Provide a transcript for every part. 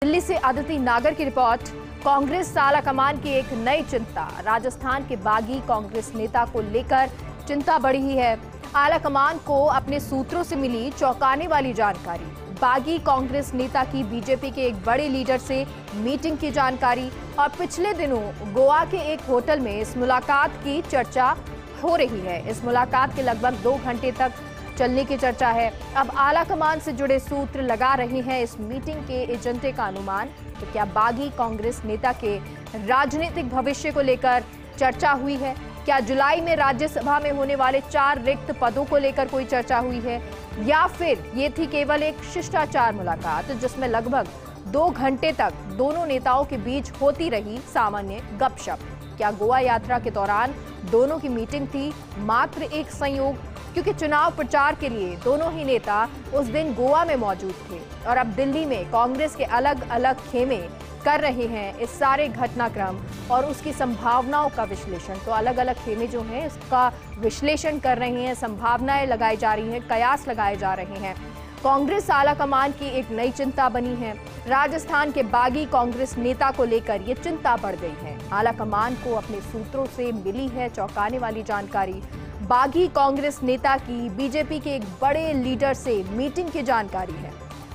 दिल्ली से आदित्य नागर की रिपोर्ट। कांग्रेस आलाकमान की एक नई चिंता। राजस्थान के बागी कांग्रेस नेता को लेकर चिंता बढ़ी है। आलाकमान को अपने सूत्रों से मिली चौंकाने वाली जानकारी। बागी कांग्रेस नेता की बीजेपी के एक बड़े लीडर से मीटिंग की जानकारी और पिछले दिनों गोवा के एक होटल में इस मुलाकात की चर्चा हो रही है। इस मुलाकात के लगभग 2 घंटे तक चलने की चर्चा है। अब आलाकमान से जुड़े सूत्र लगा रहे हैं इस मीटिंग के एजेंडे का अनुमान। तो क्या बागी कांग्रेस नेता के राजनीतिक भविष्य को लेकर चर्चा हुई है? क्या जुलाई में राज्यसभा में होने वाले 4 रिक्त पदों को लेकर कोई चर्चा हुई है, या फिर ये थी केवल एक शिष्टाचार मुलाकात जिसमें लगभग 2 घंटे तक दोनों नेताओं के बीच होती रही सामान्य गपशप? क्या गोवा यात्रा के दौरान दोनों की मीटिंग थी मात्र एक संयोग, क्योंकि चुनाव प्रचार के लिए दोनों ही नेता उस दिन गोवा में मौजूद थे और अब दिल्ली में कांग्रेस के अलग अलग खेमे कर रहे हैं इस सारे घटनाक्रम और उसकी संभावनाओं का विश्लेषण। तो अलग अलग खेमे जो हैं इसका विश्लेषण कर रहे हैं, संभावनाएं लगाई जा रही हैं, कयास लगाए जा रहे हैं। कांग्रेस आलाकमान की एक नई चिंता बनी है। राजस्थान के बागी कांग्रेस नेता को लेकर ये चिंता बढ़ गई है। आलाकमान को अपने सूत्रों से मिली है चौंकाने वाली जानकारी। बागी कांग्रेस नेता की बीजेपी के एक बड़े लीडर से मीटिंग की जानकारी है।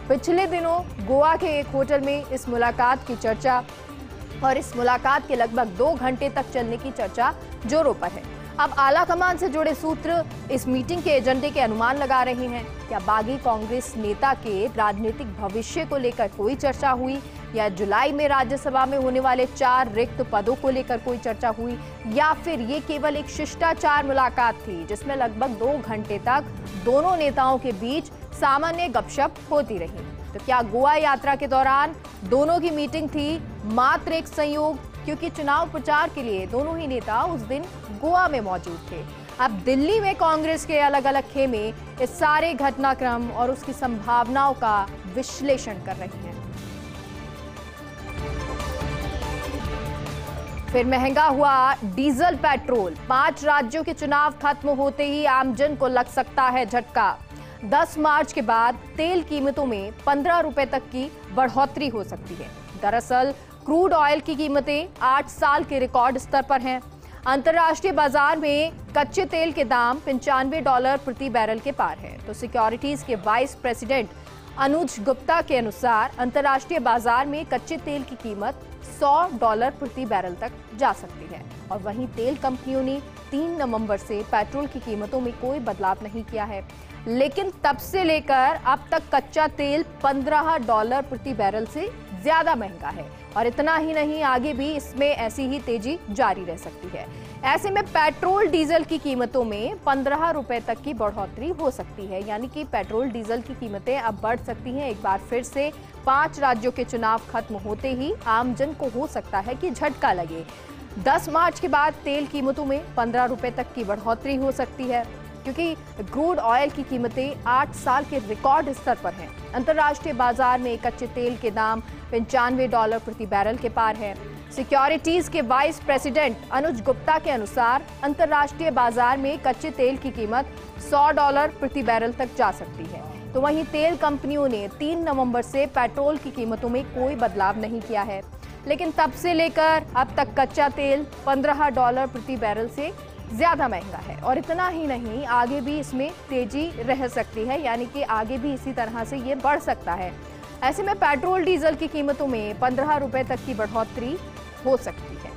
पिछले दिनों गोवा के एक होटल में इस मुलाकात की चर्चा और इस मुलाकात के लगभग 2 घंटे तक चलने की चर्चा जोरों पर है। अब आलाकमान से जुड़े सूत्र इस मीटिंग के एजेंडे के अनुमान लगा रहे हैं। क्या बागी कांग्रेस नेता के राजनीतिक भविष्य को लेकर कोई चर्चा हुई, या जुलाई में राज्यसभा में होने वाले 4 रिक्त पदों को लेकर कोई चर्चा हुई, या फिर ये केवल एक शिष्टाचार मुलाकात थी जिसमें लगभग 2 घंटे तक दोनों नेताओं के बीच सामान्य गपशप होती रही? तो क्या गोवा यात्रा के दौरान दोनों की मीटिंग थी मात्र एक संयोग, क्योंकि चुनाव प्रचार के लिए दोनों ही नेता उस दिन गोवा में मौजूद थे? अब दिल्ली में कांग्रेस के अलग अलग खेमे इस सारे घटनाक्रम और उसकी संभावनाओं का विश्लेषण कर रहे हैं। फिर महंगा हुआ डीजल पेट्रोल। 5 राज्यों के चुनाव खत्म होते ही आमजन को लग सकता है झटका। 10 मार्च के बाद तेल कीमतों में 15 रुपए तक की बढ़ोतरी हो सकती है। दरअसल क्रूड ऑयल की कीमतें 8 साल के रिकॉर्ड स्तर पर हैं। अंतर्राष्ट्रीय बाजार में कच्चे तेल के दाम $95 प्रति बैरल के पार है। तो सिक्योरिटीज के वाइस प्रेसिडेंट अनुज गुप्ता के अनुसार अंतर्राष्ट्रीय बाजार में कच्चे तेल की कीमत $100 प्रति बैरल तक जा सकती है। और वहीं तेल कंपनियों ने 3 नवंबर से पेट्रोल की कीमतों में कोई बदलाव नहीं किया है, लेकिन तब से लेकर अब तक कच्चा तेल $15 प्रति बैरल से ज्यादा महंगा है। और इतना ही नहीं, आगे भी इसमें ऐसी ही तेजी जारी रह सकती है। ऐसे में पेट्रोल डीजल की कीमतों में 15 रुपए तक की बढ़ोतरी हो सकती है, यानी कि पेट्रोल डीजल की कीमतें अब बढ़ सकती हैं। एक बार फिर से 5 राज्यों के चुनाव खत्म होते ही आमजन को हो सकता है कि झटका लगे। 10 मार्च के बाद तेल कीमतों में 15 रुपए तक की बढ़ोतरी हो सकती है, क्योंकि क्रूड ऑयल की कीमतें 8 साल के रिकॉर्ड स्तर पर हैं। अंतर्राष्ट्रीय बाजार में कच्चे तेल के दाम $95 प्रति बैरल के पार है। सिक्योरिटीज के वाइस प्रेसिडेंट अनुज गुप्ता के अनुसार अंतर्राष्ट्रीय बाजार में कच्चे तेल की कीमत $100 प्रति बैरल तक जा सकती है। तो वहीं तेल कंपनियों ने 3 नवंबर से पेट्रोल की कीमतों में कोई बदलाव नहीं किया है, लेकिन तब से लेकर अब तक कच्चा तेल $15 प्रति बैरल से ज्यादा महंगा है। और इतना ही नहीं, आगे भी इसमें तेजी रह सकती है, यानी कि आगे भी इसी तरह से ये बढ़ सकता है। ऐसे में पेट्रोल डीजल की कीमतों में 15 रुपए तक की बढ़ोतरी हो सकती है।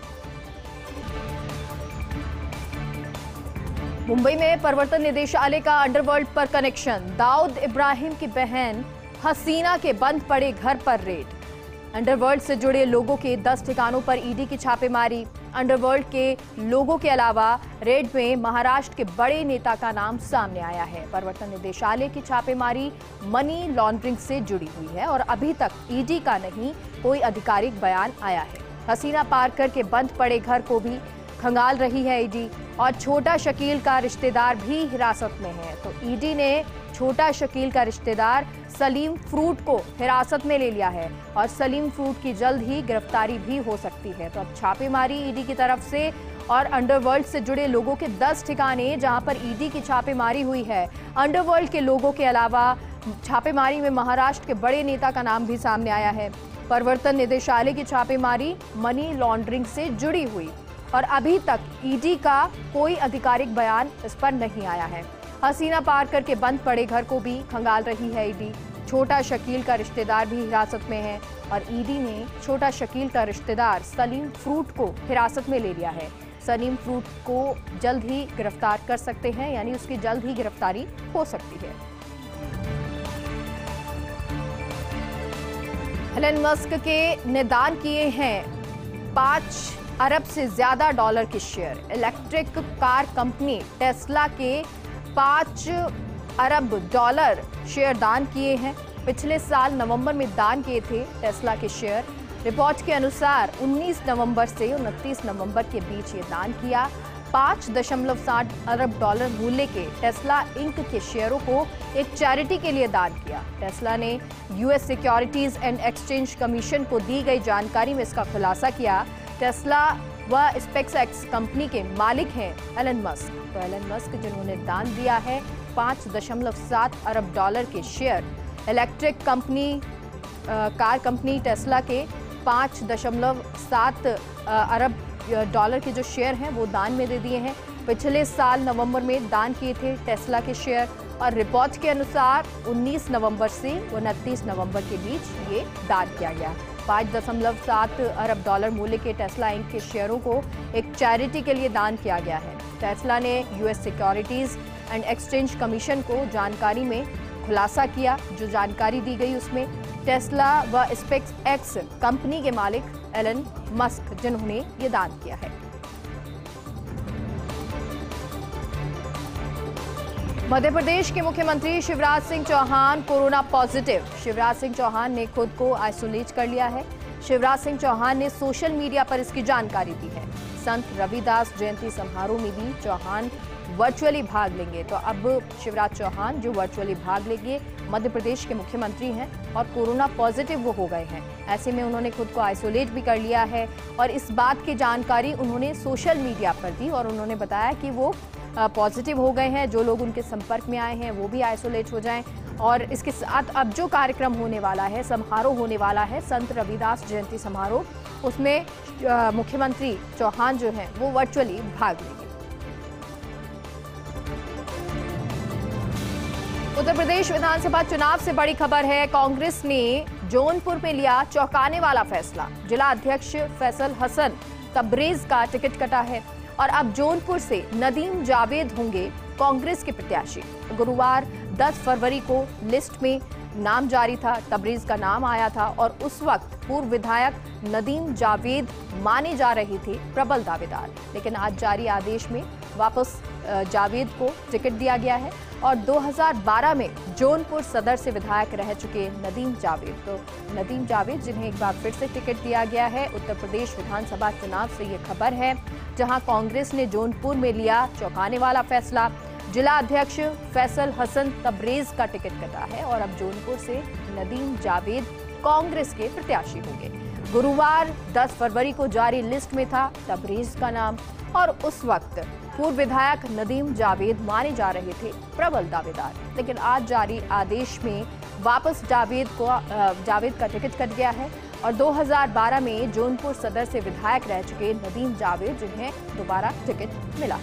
मुंबई में प्रवर्तन निदेशालय का अंडरवर्ल्ड पर कनेक्शन। दाऊद इब्राहिम की बहन हसीना के बंद पड़े घर पर रेड। अंडरवर्ल्ड से जुड़े लोगों के 10 ठिकानों पर ईडी की छापेमारी। अंडरवर्ल्ड के लोगों के अलावा रेड में महाराष्ट्र के बड़े नेता का नाम सामने आया है। प्रवर्तन निदेशालय की छापेमारी मनी लॉन्ड्रिंग से जुड़ी हुई है और अभी तक ईडी का नहीं कोई आधिकारिक बयान आया है। हसीना पारकर के बंद पड़े घर को भी खंगाल रही है ईडी, और छोटा शकील का रिश्तेदार भी हिरासत में है। तो ईडी ने छोटा शकील का रिश्तेदार सलीम फ्रूट को हिरासत में ले लिया है और सलीम फ्रूट की जल्द ही गिरफ्तारी भी हो सकती है। तो अब छापेमारी ईडी की तरफ से और अंडरवर्ल्ड से जुड़े लोगों के 10 ठिकाने जहां पर ईडी की छापेमारी हुई है। अंडरवर्ल्ड के लोगों के अलावा छापेमारी में महाराष्ट्र के बड़े नेता का नाम भी सामने आया है। प्रवर्तन निदेशालय की छापेमारी मनी लॉन्ड्रिंग से जुड़ी हुई और अभी तक ईडी का कोई आधिकारिक बयान इस पर नहीं आया है। हसीना पार करके बंद पड़े घर को भी खंगाल रही है ईडी। छोटा शकील का रिश्तेदार भी हिरासत में है और ईडी ने छोटा शकील का रिश्तेदार सलीम फ्रूट को हिरासत में ले लिया है। सलीम फ्रूट को जल्द ही गिरफ्तार कर सकते हैं, यानी उसकी जल्द ही गिरफ्तारी हो सकती है। एलन मस्क के दान किए हैं 5 अरब से ज्यादा डॉलर के share. Electric car company Tesla के 5 अरब डॉलर शेयर दान किए हैं। पिछले साल नवंबर में दान किए थे टेस्ला के शेयर। रिपोर्ट के अनुसार 19 नवंबर से 29 नवंबर के बीच ये दान किया। 5.60 अरब डॉलर मूल्य के टेस्ला इंक के शेयरों को एक चैरिटी के लिए दान किया। टेस्ला ने US securities and exchange commission को दी गई जानकारी में इसका खुलासा किया। टेस्ला व स्पेसएक्स कंपनी के मालिक हैं एलन मस्क। तो एलन मस्क जिन्होंने दान दिया है 5.7 अरब डॉलर के share, electric company car company Tesla के 5.7 अरब डॉलर के जो शेयर हैं वो दान में दे दिए हैं। पिछले साल नवंबर में दान किए थे टेस्ला के शेयर और रिपोर्ट के अनुसार 19 नवंबर से 29 नवंबर के बीच ये दान किया गया। 5.7 अरब डॉलर मूल्य के टेस्ला इंक के शेयरों को एक चैरिटी के लिए दान किया गया है। टेस्ला ने US securities and exchange commission को जानकारी में खुलासा किया। जो जानकारी दी गई उसमें टेस्ला व स्पेसएक्स कंपनी के मालिक एलन मस्क जिन्होंने ये दान किया है। मध्य प्रदेश के मुख्यमंत्री शिवराज सिंह चौहान कोरोना पॉजिटिव। शिवराज सिंह चौहान ने खुद को आइसोलेट कर लिया है। शिवराज सिंह चौहान ने सोशल मीडिया पर इसकी जानकारी दी है। संत रविदास जयंती समारोह में भी चौहान वर्चुअली भाग लेंगे। तो अब शिवराज चौहान जो वर्चुअली भाग लेंगे, मध्य प्रदेश के मुख्यमंत्री हैं और कोरोना पॉजिटिव वो हो गए हैं। ऐसे में उन्होंने खुद को आइसोलेट भी कर लिया है और इस बात की जानकारी उन्होंने सोशल मीडिया पर दी और उन्होंने बताया कि वो पॉजिटिव हो गए हैं। जो लोग उनके संपर्क में आए हैं वो भी आइसोलेट हो जाएं। और इसके साथ अब जो कार्यक्रम होने वाला है, समारोह होने वाला है, संत रविदास जयंती समारोह, उसमें मुख्यमंत्री चौहान जो हैं वो वर्चुअली भाग लेंगे। उत्तर प्रदेश विधानसभा चुनाव से बड़ी खबर है। कांग्रेस ने जौनपुर में लिया चौंकाने वाला फैसला। जिला अध्यक्ष फैसल हसन तबरेज का टिकट कटा है और अब जौनपुर से नदीम जावेद होंगे कांग्रेस के प्रत्याशी। गुरुवार 10 फरवरी को लिस्ट में नाम जारी था, तबरेज का नाम आया था और उस वक्त पूर्व विधायक नदीम जावेद माने जा रहे थे प्रबल दावेदार। लेकिन आज जारी आदेश में वापस जावेद को टिकट दिया गया है और 2012 में जौनपुर सदर से विधायक रह चुके नदीम जावेद, तो नदीम जावेद जिन्हें एक बार फिर से टिकट दिया गया है। उत्तर प्रदेश विधानसभा चुनाव से ये खबर है, जहां कांग्रेस ने जौनपुर में लिया चौंकाने वाला फैसला। जिला अध्यक्ष फैसल हसन तबरेज का टिकट कटा है और अब जौनपुर से नदीम जावेद कांग्रेस के प्रत्याशी होंगे। गुरुवार 10 फरवरी को जारी लिस्ट में था तबरेज का नाम और उस वक्त पूर्व विधायक नदीम जावेद माने जा रहे थे प्रबल दावेदार। लेकिन आज जारी आदेश में वापस जावेद का टिकट कट गया है और 2012 में जौनपुर सदर से विधायक रह चुके नदीम जावेद जिन्हें दोबारा टिकट मिला।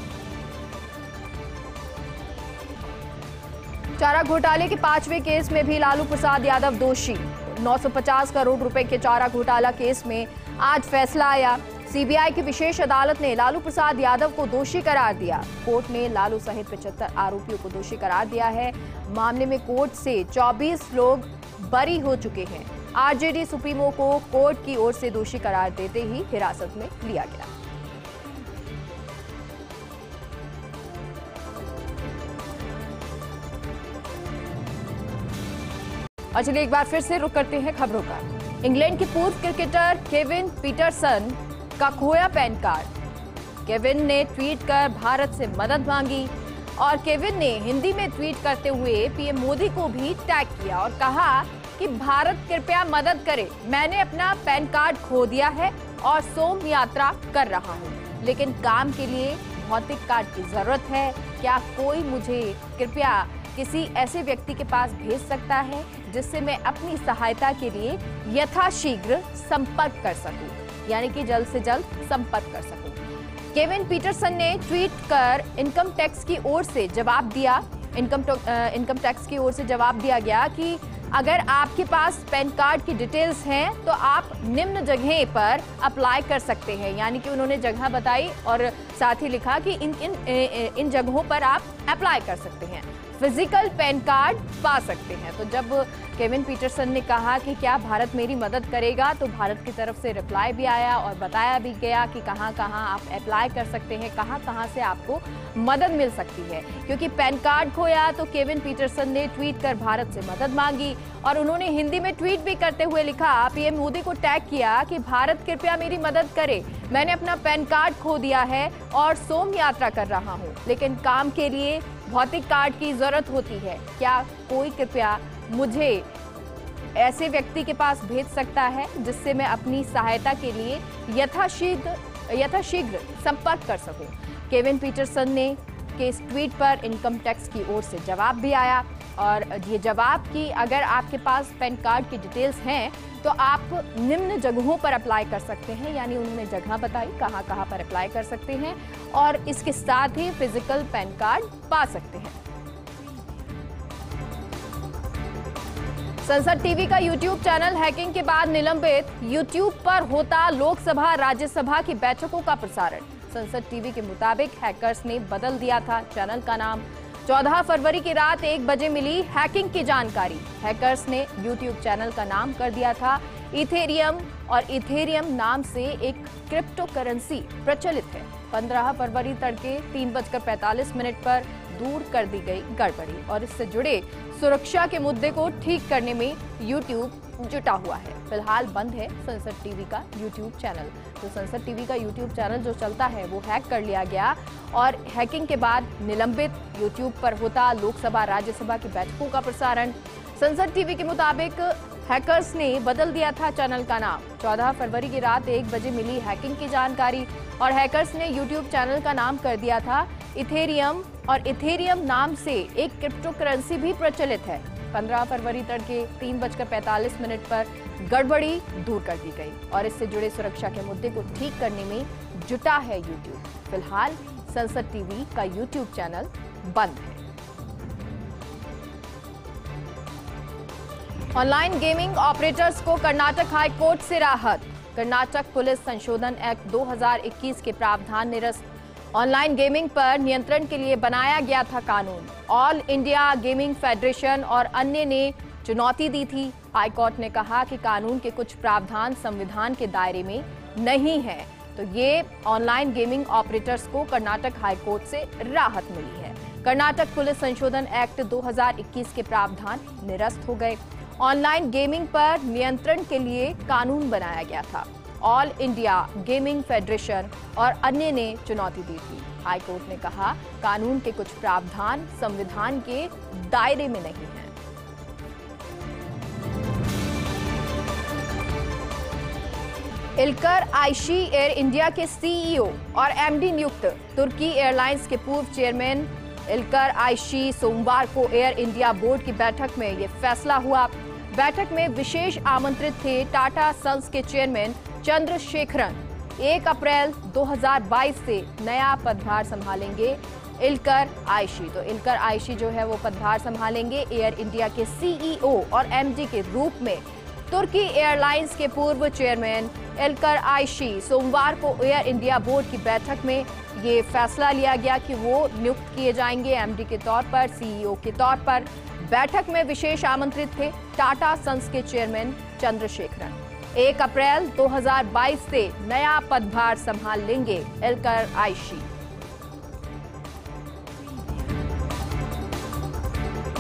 चारा घोटाले के 5वें केस में भी लालू प्रसाद यादव दोषी। 950 करोड़ रुपए के चारा घोटाला केस में आज फैसला आया। सीबीआई की विशेष अदालत ने लालू प्रसाद यादव को दोषी करार दिया। कोर्ट ने लालू सहित 75 आरोपियों को दोषी करार दिया है। मामले में कोर्ट से 24 लोग बरी हो चुके हैं। आरजेडी सुप्रीमो को कोर्ट की ओर से दोषी करार देते ही हिरासत में लिया गया। और चलिए एक बार फिर से रुक करते हैं खबरों का। इंग्लैंड के पूर्व क्रिकेटर केविन पीटरसन का खोया पैन कार्ड। केविन ने ट्वीट कर भारत से मदद मांगी और केविन ने हिंदी में ट्वीट करते हुए पीएम मोदी को भी टैग किया और कहा कि भारत कृपया मदद करे, मैंने अपना पैन कार्ड खो दिया है और सोम यात्रा कर रहा हूं, लेकिन काम के लिए भौतिक कार्ड की जरूरत है। क्या कोई मुझे कृपया किसी ऐसे व्यक्ति के पास भेज सकता है जिससे मैं अपनी सहायता के लिए यथाशीघ्र संपर्क कर सकूं, यानी कि जल्द से जल्द संपर्क कर सकूं। केविन पीटरसन ने ट्वीट कर इनकम टैक्स की ओर से जवाब दिया। इनकम टैक्स की ओर से जवाब दिया गया कि अगर आपके पास पैन कार्ड की डिटेल्स हैं तो आप निम्न जगह पर अप्लाई कर सकते हैं, यानी कि उन्होंने जगह बताई और साथ ही लिखा कि इन जगहों पर आप अप्लाई कर सकते हैं, फिजिकल पैन कार्ड पा सकते हैं। तो जब केविन पीटरसन ने कहा कि क्या भारत मेरी मदद करेगा, तो भारत की तरफ से रिप्लाई भी आया और बताया भी गया कि कहां कहां आप अप्लाई कर सकते हैं, कहां कहां से आपको मदद मिल सकती है। क्योंकि पैन कार्ड खोया तो केविन पीटरसन ने ट्वीट कर भारत से मदद मांगी और उन्होंने हिंदी में ट्वीट भी करते हुए लिखा, पीएम मोदी को टैग किया कि भारत कृपया मेरी मदद करे, मैंने अपना पैन कार्ड खो दिया है और सोम यात्रा कर रहा हूं, लेकिन काम के लिए भौतिक कार्ड की जरूरत होती है, क्या कोई कृपया मुझे ऐसे व्यक्ति के पास भेज सकता है जिससे मैं अपनी सहायता के लिए यथाशीघ्र संपर्क कर सकूं। केविन पीटरसन ने के इस ट्वीट पर इनकम टैक्स की ओर से जवाब भी आया और ये जवाब कि अगर आपके पास पैन कार्ड की डिटेल्स हैं तो आप निम्न जगहों पर अप्लाई कर सकते हैं, यानी उन्होंने जगह बताई कहां कहां पर अप्लाई कर सकते हैं और इसके साथ ही फिजिकल पैन कार्ड पा सकते हैं। संसद टीवी का यूट्यूब चैनल हैकिंग के बाद निलंबित, यूट्यूब पर होता लोकसभा राज्यसभा की बैठकों का प्रसारण। संसद टीवी के मुताबिक हैकर्स ने बदल दिया था चैनल का नाम। 14 फरवरी की रात 1 बजे मिली हैकिंग की जानकारी। हैकर्स ने यूट्यूब चैनल का नाम कर दिया था इथेरियम और इथेरियम नाम से एक क्रिप्टो करेंसी प्रचलित है। 15 फरवरी तड़के 3:45 पर दूर कर दी गई गड़बड़ी और इससे जुड़े सुरक्षा के मुद्दे को ठीक करने में यूट्यूब जुटा हुआ है। फिलहाल बंद है संसद टीवी का यूट्यूब चैनल। तो संसद टीवी का यूट्यूब चैनल जो चलता है वो हैक कर लिया गया और हैकिंग के बाद निलंबित यूट्यूब पर होता लोकसभा राज्यसभा की बैठकों का प्रसारण। संसद टीवी के मुताबिक हैकर्स ने बदल दिया था चैनल का नाम। 14 फरवरी की रात 1 बजे मिली हैकिंग की जानकारी और हैकर्स ने यूट्यूब चैनल का नाम कर दिया था इथेरियम और इथेरियम नाम से एक क्रिप्टो करेंसी भी प्रचलित है। 15 फरवरी तड़के 3:45 पर गड़बड़ी दूर कर दी गई और इससे जुड़े सुरक्षा के मुद्दे को ठीक करने में जुटा है यूट्यूब। फिलहाल संसद टीवी का यूट्यूब चैनल बंद है। ऑनलाइन गेमिंग ऑपरेटर्स को कर्नाटक हाई कोर्ट से राहत। कर्नाटक पुलिस संशोधन एक्ट 2021 के प्रावधान निरस्त। ऑनलाइन गेमिंग पर नियंत्रण के लिए बनाया गया था कानून। ऑल इंडिया गेमिंग फेडरेशन और अन्य ने चुनौती दी थी। हाई कोर्ट ने कहा कि कानून के कुछ प्रावधान संविधान के दायरे में नहीं है, तो ये ऑनलाइन गेमिंग ऑपरेटर्स को कर्नाटक हाई कोर्ट से राहत मिली है। कर्नाटक पुलिस संशोधन एक्ट 2021 के प्रावधान निरस्त हो गए। ऑनलाइन गेमिंग पर नियंत्रण के लिए कानून बनाया गया था। ऑल इंडिया गेमिंग फेडरेशन और अन्य ने चुनौती दी थी। हाई कोर्ट ने कहा कानून के कुछ प्रावधान संविधान के दायरे में नहीं हैं। इल्कर आयशी एयर इंडिया के सीईओ और एमडी नियुक्त। तुर्की एयरलाइंस के पूर्व चेयरमैन इल्कर आयशी सोमवार को एयर इंडिया बोर्ड की बैठक में यह फैसला हुआ। बैठक में विशेष आमंत्रित थे टाटा सन्स के चेयरमैन चंद्रशेखरन। 1 अप्रैल 2022 से नया पदभार संभालेंगे इल्कर आयशी। तो इल्कर आयशी जो है वो पदभार संभालेंगे एयर इंडिया के सीईओ और एमडी के रूप में। तुर्की एयरलाइंस के पूर्व चेयरमैन इल्कर आयशी सोमवार को एयर इंडिया बोर्ड की बैठक में ये फैसला लिया गया कि वो नियुक्त किए जाएंगे एमडी के तौर पर, सीईओ के तौर पर। बैठक में विशेष आमंत्रित थे टाटा सन्स के चेयरमैन चंद्रशेखरन। 1 अप्रैल 2022 से नया पदभार संभाल लेंगे इल्कर आयशी।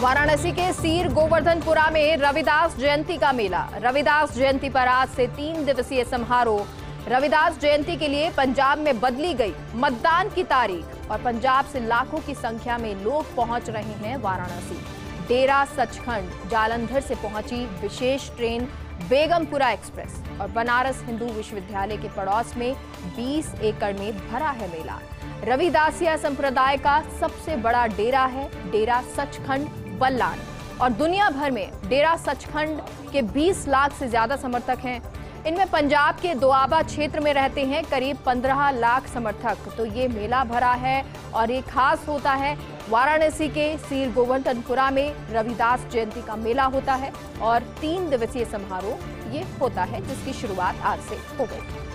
वाराणसी के सीर गोवर्धनपुरा में रविदास जयंती का मेला। रविदास जयंती पर आज से 3 दिवसीय समारोह। रविदास जयंती के लिए पंजाब में बदली गई मतदान की तारीख और पंजाब से लाखों की संख्या में लोग पहुंच रहे हैं वाराणसी। डेरा सचखंड जालंधर से पहुंची विशेष ट्रेन बेगमपुरा एक्सप्रेस और बनारस हिंदू विश्वविद्यालय के पड़ोस में 20 एकड़ में भरा है मेला। रविदासिया संप्रदाय का सबसे बड़ा डेरा है डेरा सचखंड बल्लान। और दुनिया भर में डेरा सचखंड के 20 लाख से ज्यादा समर्थक हैं। इनमें पंजाब के दोआबा क्षेत्र में रहते हैं करीब 15 लाख समर्थक। तो ये मेला भरा है और ये खास होता है। वाराणसी के सीर गोवर्धनपुरा में रविदास जयंती का मेला होता है और 3 दिवसीय समारोह ये होता है, जिसकी शुरुआत आज से हो गई।